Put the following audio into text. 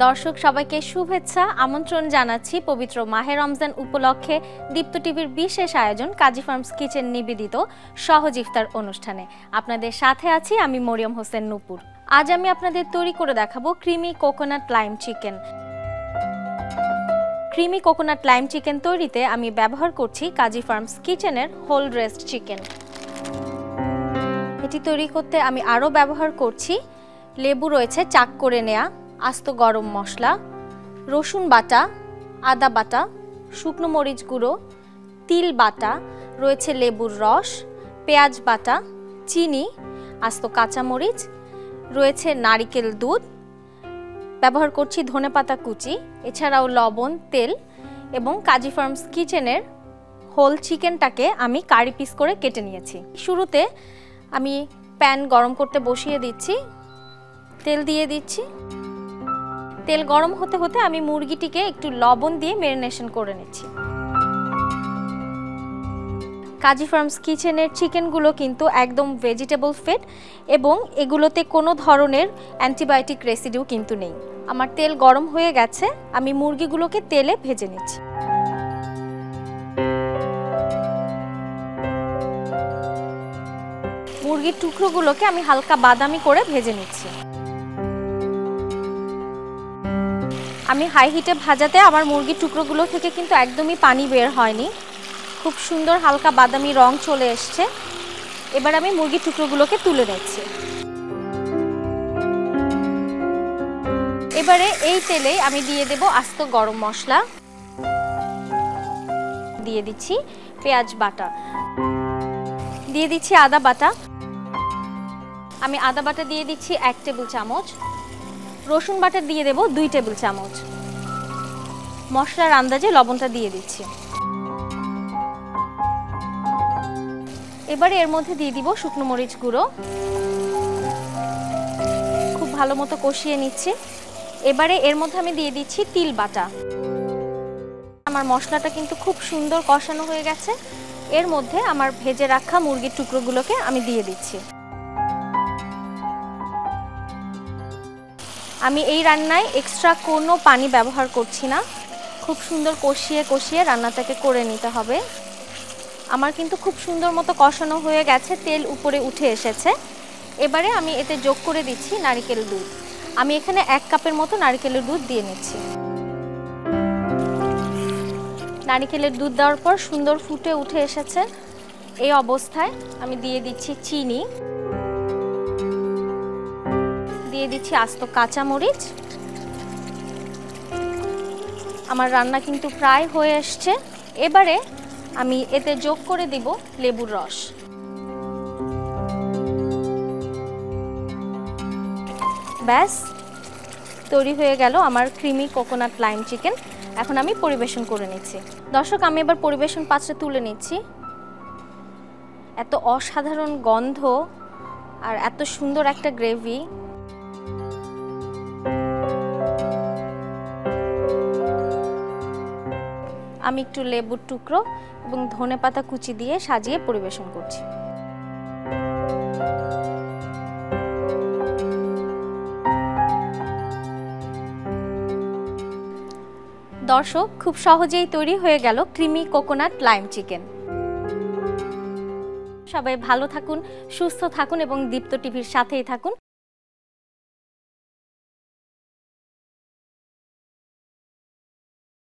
দর্শক সবাইকে শুভেচ্ছা আমন্ত্রণ জানাচ্ছি পবিত্র মাহে রমজান উপলক্ষে দীপ্ত টিভির বিশেষ আয়োজন কাজী ফার্মস কিচেন নিবেদিত সহজ ইফতার অনুষ্ঠানে। আপনাদের সাথে আছি আমি মরিয়ম হোসেন নূপুর। আজ আমি আপনাদের তৈরি করে দেখাবো creamy coconut lime chicken. Creamy coconut lime chicken তৈরিতে আমি ব্যবহার করছি কাজী ফার্মস কিচেনের হোল রেস্ট চিকেন। এটি তৈরি করতে আমি আরও ব্যবহার করছি লেবু রয়েছে চাক করে নেয়া, আস্ত গরম মশলা, রসুন বাটা, আদা বাটা, শুকনো মরিচ গুঁড়ো, তিল বাটা, রয়েছে লেবুর রস, পেঁয়াজ বাটা, চিনি, আস্ত কাঁচামরিচ, রয়েছে নারিকেল দুধ, ব্যবহার করছি ধনেপাতা কুচি, এছাড়াও লবণ, তেল এবং কাজী ফার্মস কিচেনের হোল চিকেনটাকে আমি কারি পিস করে কেটে নিয়েছি। শুরুতে আমি প্যান গরম করতে বসিয়ে দিচ্ছি, তেল দিয়ে দিচ্ছি। তেল গরম হতে হতে আমি মুরগিটিকে একটু লবণ দিয়ে ম্যারিনেশন করে নিচ্ছি। কাজী ফার্মস কিচেনের চিকেনগুলো কিন্তু একদম ভেজিটেবল ফিট এবং এগুলোতে কোনো ধরনের অ্যান্টিবায়োটিক রেসিডিউ কিন্তু নেই। আমার তেল গরম হয়ে গেছে, আমি মুরগিগুলোকে তেলে ভেজে নিচ্ছি। মুরগির টুকরোগুলোকে আমি হালকা বাদামি করে ভেজে নিচ্ছি। আমি হাই হিটে ভাজাতে আমার মুরগির টুকরোগুলো থেকে কিন্তু একদমই পানি বের হয়নি, খুব সুন্দর হালকা বাদামি রং চলে এসছে। এবার আমি মুরগির টুকরোগুলোকে তুলে নিচ্ছি। এবারে এই তেলে আমি দিয়ে দেব আস্ত গরম মশলা, দিয়ে দিচ্ছি পেঁয়াজ বাটা, দিয়ে দিচ্ছি আদা বাটা। আমি আদা বাটা দিয়ে দিচ্ছি 1 টেবিল চামচ, রসুন বাটা দিয়ে দেব 2 টেবিল চামচ, মশলার আন্দাজে লবণটা দিয়ে দিচ্ছি। এবারে এর মধ্যে দিয়ে দিব শুকনো মরিচ গুঁড়ো, খুব ভালো মতো কষিয়ে নিচ্ছি। এবারে এর মধ্যে আমি দিয়ে দিচ্ছি তিল বাটা। আমার মশলাটা কিন্তু খুব সুন্দর কষানো হয়ে গেছে। এর মধ্যে আমার ভেজে রাখা মুরগির টুকরোগুলোকে আমি দিয়ে দিচ্ছি। আমি এই রান্নায় এক্সট্রা কোনো পানি ব্যবহার করছি না, খুব সুন্দর কষিয়ে কষিয়ে রান্নাটাকে করে নিতে হবে। আমার কিন্তু খুব সুন্দর মতো কষানো হয়ে গেছে, তেল উপরে উঠে এসেছে। এবারে আমি এতে যোগ করে দিচ্ছি নারিকেল দুধ। আমি এখানে 1 কাপের মতো নারিকেলের দুধ দিয়ে নিচ্ছি। নারিকেলের দুধ দেওয়ার পর সুন্দর ফুটে উঠে এসেছে। এই অবস্থায় আমি দিয়ে দিচ্ছি চিনি, দিয়ে দিচ্ছি আস্ত কাঁচামরিচ। আমার রান্না কিন্তু প্রায় হয়ে আসছে। এবারে আমি এতে যোগ করে দিব লেবুর রস। ব্যাস তৈরি হয়ে গেল আমার ক্রিমি কোকোনাট লাইম চিকেন। এখন আমি পরিবেশন করে নিচ্ছি। দর্শক, আমি এবার পরিবেশন পাত্রে তুলে নিচ্ছি। এত অসাধারণ গন্ধ আর এত সুন্দর একটা গ্রেভি। আমি একটু লেবুর টুকরো এবং ধনেপাতা কুচি দিয়ে সাজিয়ে পরিবেশন করছি। দর্শক, খুব সহজেই তৈরি হয়ে গেল ক্রিমি কোকোনাট লাইম চিকেন। সবাই ভালো থাকুন, সুস্থ থাকুন এবং দীপ্ত টিভির সাথেই থাকুন।